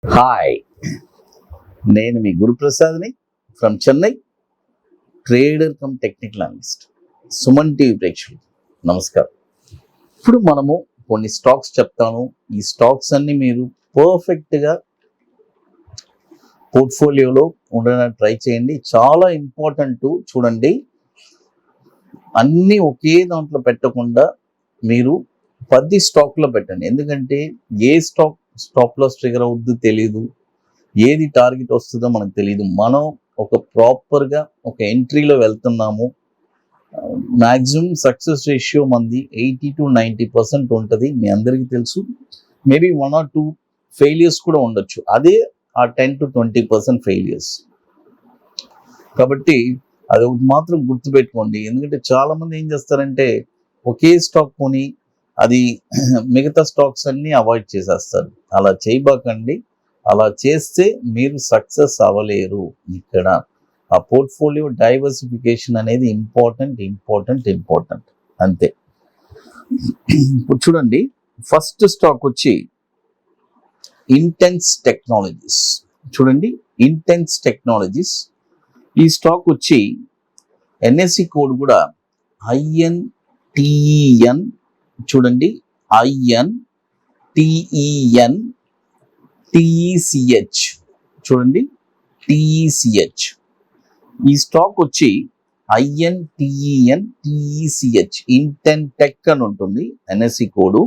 Hi, నేను మీ గురు ప్రసాద్ని from Chennai, trader cum technical analyst. Suman TV ప్రేక్షకులు నమస్కారం. ఇప్పుడు మనము కొన్ని స్టాక్స్ చెప్తాను. ఈ స్టాక్స్ అన్ని మీరు పర్ఫెక్ట్గా పోర్ట్ఫోలియోలో ఉండడానికి ట్రై చేయండి. చాలా ఇంపార్టెంట్. చూడండి, అన్నీ ఒకే దాంట్లో పెట్టకుండా మీరు 10 స్టాక్లో పెట్టండి. ఎందుకంటే ఏ స్టాప్ లాస్ ట్రిగర్ అవుద్దో తెలియదు, ఏది టార్గెట్ వస్తుందో మనకు తెలియదు. మనం ఒక ప్రాపర్గా ఒక ఎంట్రీలో వెళ్తున్నాము. మ్యాక్సిమం సక్సెస్ రేషియో మంది 80 to 90% ఉంటుంది. మీ అందరికీ తెలుసు. మేబీ 1 or 2 ఫెయిలియర్స్ కూడా ఉండొచ్చు. అదే ఆ 10 to 20% ఫెయిలియర్స్. కాబట్టి అది ఒకటి మాత్రం గుర్తుపెట్టుకోండి. ఎందుకంటే చాలామంది ఏం చేస్తారంటే ఒకే స్టాక్ కొని అది మిగతా స్టాక్స్ అన్నీ అవాయిడ్ చేసేస్తారు. అలా చేయబాకండి. అలా చేస్తే మీరు సక్సెస్ అవ్వలేరు. ఇక్కడ ఆ పోర్ట్ఫోలియో డైవర్సిఫికేషన్ అనేది ఇంపార్టెంట్ అంతే. ఇప్పుడు చూడండి, ఫస్ట్ స్టాక్ వచ్చి ఇంటెన్స్ టెక్నాలజీస్. చూడండి, ఇంటెన్స్ టెక్నాలజీస్. ఈ స్టాక్ వచ్చి ఎన్ఎస్సి కోడ్ కూడా INTEN. చూడండి, INTEN చూడండి, TECH. ఈ స్టాక్ వచ్చి INTEN ఇంటెన్ టెక్ అని ఉంటుంది ఎన్ఎస్సి కోడ్.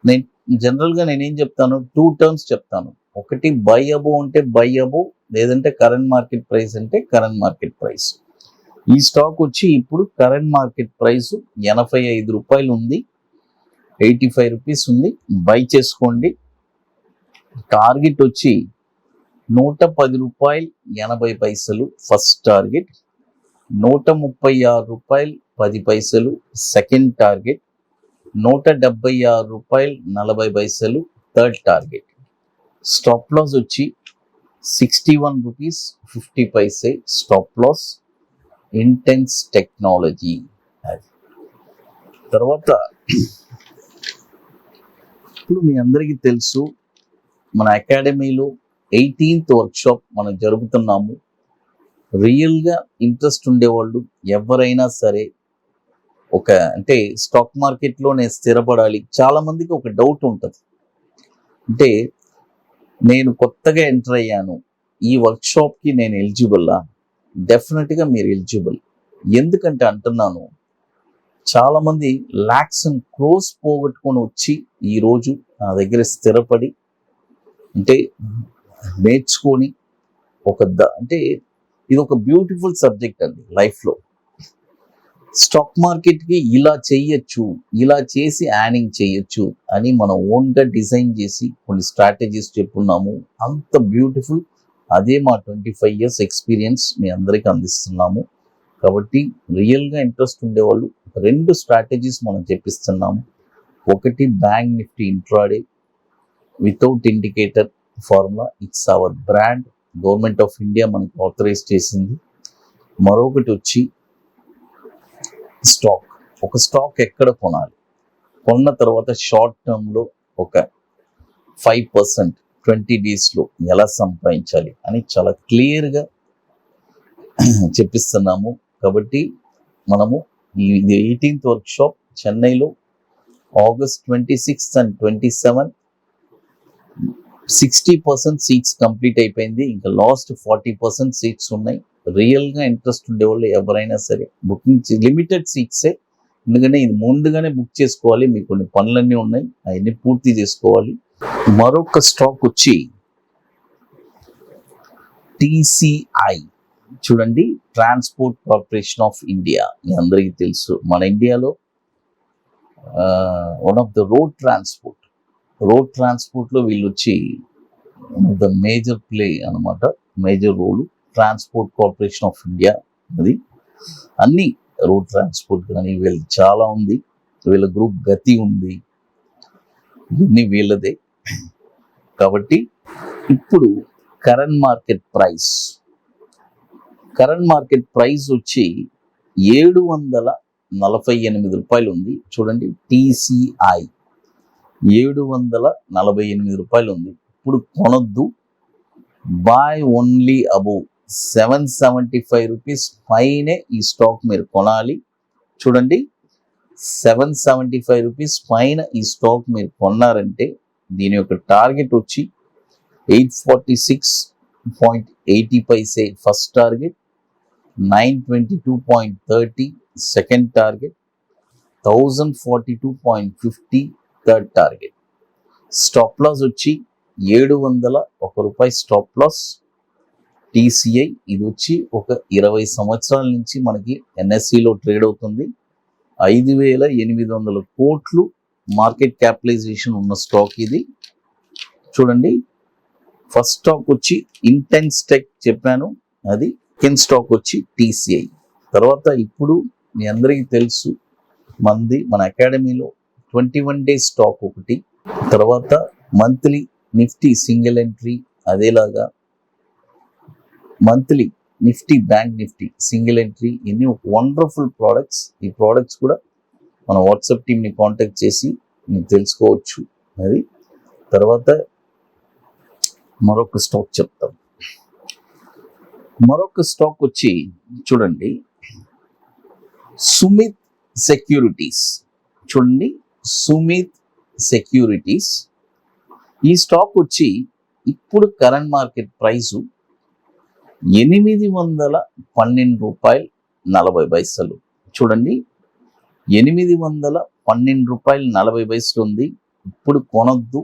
నేను జనరల్గా నేనేం చెప్తాను, 2 టర్మ్స్ చెప్తాను. ఒకటి బై అబో అంటే బై అబో, లేదంటే కరెంట్ మార్కెట్ ప్రైస్ అంటే కరెంట్ మార్కెట్ ప్రైస్. ఈ స్టాక్ వచ్చి ఇప్పుడు కరెంట్ మార్కెట్ ప్రైస్ 85 రూపాయలు ఉంది, 85 రూపీస్ ఉంది. బై చేసుకోండి. టార్గెట్ వచ్చి 110 రూపాయలు 80 పైసలు ఫస్ట్ టార్గెట్, 136 రూపాయలు 10 పైసలు సెకండ్ టార్గెట్, 176 రూపాయలు 40 పైసలు థర్డ్ టార్గెట్. స్టాప్ లాస్ వచ్చి 61 rupees 50 paise stop loss. Intense technology. తర్వాత ఇప్పుడు మీ అందరికీ తెలుసు, మన అకాడమీలో 18th వర్క్షాప్ మనం జరుపుతున్నాము. రియల్గా ఇంట్రెస్ట్ ఉండేవాళ్ళు ఎవరైనా సరే, అంటే స్టాక్ మార్కెట్లోనే స్థిరపడాలి. చాలామందికి ఒక డౌట్ ఉంటుంది, అంటే నేను కొత్తగా ఎంటర్ అయ్యాను, ఈ వర్క్షాప్కి నేను ఎలిజిబుల్లా? డెఫినెట్గా మీరు ఎలిజిబుల్. ఎందుకంటే అంటున్నాను, చాలామంది లాక్స్ అండ్ క్రోస్ పోగొట్టుకొని వచ్చి ఈరోజు నా దగ్గర స్థిరపడి, అంటే నేర్చుకొని అంటే ఇది ఒక బ్యూటిఫుల్ సబ్జెక్ట్ అండి లైఫ్లో. స్టాక్ మార్కెట్కి ఇలా చేయొచ్చు, ఇలా చేసి యార్నింగ్ చేయొచ్చు అని మనం ఓన్గా డిజైన్ చేసి కొన్ని స్ట్రాటజీస్ చెప్పున్నాము. అంత బ్యూటిఫుల్. అదే మా 25 years ఎక్స్పీరియన్స్ మీ అందరికీ అందిస్తున్నాము. కాబట్టి రియల్గా ఇంట్రెస్ట్ ఉండేవాళ్ళు 2 స్ట్రాటజీస్ మనం చెప్పిస్తున్నాము. ఒకటి bank Nifty intraday without indicator formula. It's our brand, government of India మనకి ఆథరైజ్ చేసింది. మరొకటి వచ్చి ఒక స్టాక్ ఎక్కడ కొనాలి, కొన్న తర్వాత షార్ట్ టర్మ్లో ఒక 5% 20 daysలో ఎలా సంపాదించాలి అని చాలా క్లియర్గా చెప్పిస్తున్నాము. కాబట్టి మనము ఇది 18th వర్క్షాప్ చెన్నైలో August 26th and 27th. 60% seats complete అయిపోయింది. ఇంకా లాస్ట్ 40% సీట్స్ ఉన్నాయి. రియల్గా ఇంట్రెస్ట్ ఉండేవాళ్ళు ఎవరైనా సరే బుకింగ్, లిమిటెడ్ సీట్సే. ఎందుకంటే ఇది ముందుగానే బుక్ చేసుకోవాలి. మీకు కొన్ని పనులన్నీ ఉన్నాయి, అవన్నీ పూర్తి చేసుకోవాలి. మరొక స్టాక్ వచ్చి TCI. చూడండి, ట్రాన్స్పోర్ట్ కార్పొరేషన్ ఆఫ్ ఇండియా. మీ అందరికీ తెలుసు, మన ఇండియాలో వన్ ఆఫ్ ద రోడ్ ట్రాన్స్పోర్ట్లో వీళ్ళు వచ్చి ద మేజర్ ప్లే అనమాట, major role. Transport Corporation of India అది అన్ని రోడ్ ట్రాన్స్పోర్ట్ కానీ వీళ్ళు చాలా ఉంది. వీళ్ళ గ్రూప్ గతి ఉంది, ఇవన్నీ వీళ్ళదే. కాబట్టి ఇప్పుడు కరెంట్ మార్కెట్ ప్రైస్ వచ్చి 748 రూపాయలు ఉంది. చూడండి, TCI 748 రూపాయలు ఉంది. ఇప్పుడు కొనొద్దు. బై ఓన్లీ అబౌవ్ 775 రూపీస్ పైనే ఈ స్టాక్ మీరు కొనాలి. చూడండి, 775 రూపీస్ పైన ఈ స్టాక్ మీరు కొన్నారంటే దీని యొక్క టార్గెట్ వచ్చి 846.80 paise first target, 922.30 second target, 1042.50 third target. Stop loss వచ్చి 701 రూపాయి స్టాప్ లాస్. టీసీఐ ఇది వచ్చి ఒక 20 సంవత్సరాల నుంచి మనకి ఎన్ఎస్సిలో ట్రేడ్ అవుతుంది. 5,800 కోట్లు మార్కెట్ క్యాపిటలైజేషన్ ఉన్న స్టాక్ ఇది. చూడండి, ఫస్ట్ స్టాక్ వచ్చి ఇంటెన్స్ టెక్ చెప్పాను, అది సెకండ్ స్టాక్ వచ్చి టీసీఐ. తర్వాత ఇప్పుడు మీ అందరికీ తెలుసు మన అకాడమీలో 21 డేస్ స్టాక్ ఒకటి, తర్వాత మంత్లీ నిఫ్టీ సింగిల్ ఎంట్రీ, అదేలాగా monthly Nifty bank Nifty single entry, ఇన్ని వండర్ఫుల్ ప్రోడక్ట్స్. ఈ ప్రోడక్ట్స్ కూడా మన వాట్సాప్ టీమ్ని కాంటాక్ట్ చేసి మీరు తెలుసుకోవచ్చు. అది తర్వాత మరొక స్టాక్ చెప్తాం. మరొక స్టాక్ వచ్చి చూడండి, సుమిత్ సెక్యూరిటీస్. చూడండి, సుమిత్ సెక్యూరిటీస్. ఈ స్టాక్ వచ్చి ఇప్పుడు కరెంట్ మార్కెట్ ప్రైసు 812 రూపాయలు 40 పైసలు. చూడండి, 812 రూపాయలు 40 పైసలు ఉంది. ఇప్పుడు కొనొద్దు.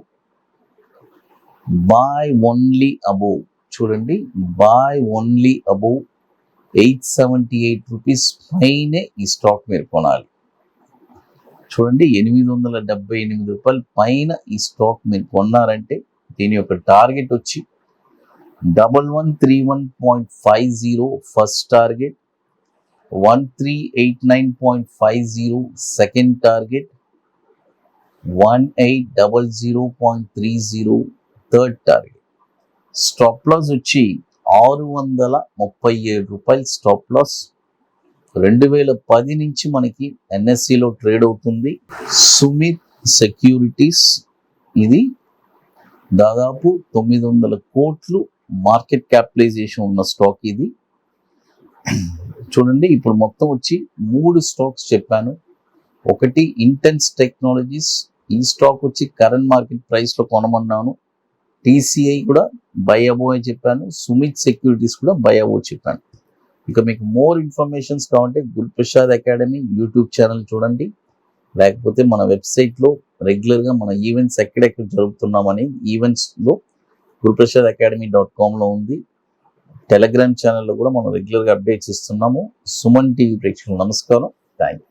Buy only above. చూడండి, బై ఓన్లీ అబౌవ్ 878 రూపీస్ పైనే ఈ స్టాక్ మీరు కొనాలి. చూడండి, 878 రూపాయల పైన ఈ స్టాక్ మీరు కొన్నారంటే దీని యొక్క టార్గెట్ వచ్చి 1131.50 first target, 1389.50 second target, 1800.30 third target. Stop loss వచ్చి 637 రూపాయలు స్టాప్ లాస్. 2010 నుంచి మనకి ఎన్ఎస్సిలో ట్రేడ్ అవుతుంది. సుమిత్ సెక్యూరిటీస్ ఇది దాదాపు 900 కోట్లు మార్కెట్ క్యాపిటలైజేషన్ ఉన్న స్టాక్ ఇది. చూడండి, ఇప్పుడు మొత్తం వచ్చి 3 స్టాక్స్ చెప్పాను. ఒకటి ఇంటెన్స్ టెక్నాలజీస్, ఈ స్టాక్ వచ్చి కరెంట్ మార్కెట్ ప్రైస్లో కొనమన్నాను. టీసీఐ కూడా బై అబోవ్ అని చెప్పాను. సుమిత్ సెక్యూరిటీస్ కూడా బై అబోవ్ చెప్పాను. ఇక మీకు మోర్ ఇన్ఫర్మేషన్స్ కావాలంటే గురుప్రసాద్ అకాడమీ యూట్యూబ్ ఛానల్ చూడండి, లేకపోతే మన వెబ్సైట్లో రెగ్యులర్గా మన ఈవెంట్స్ ఎక్కడెక్కడ జరుగుతున్నామని ఈవెంట్స్లో guruprasadacademy.com ఉంది. టెలిగ్రామ్ ఛానల్లో కూడా మనం రెగ్యులర్గా అప్డేట్స్ ఇస్తున్నాము. సుమన్ టీవీ ప్రేక్షకులు నమస్కారం. Thank you.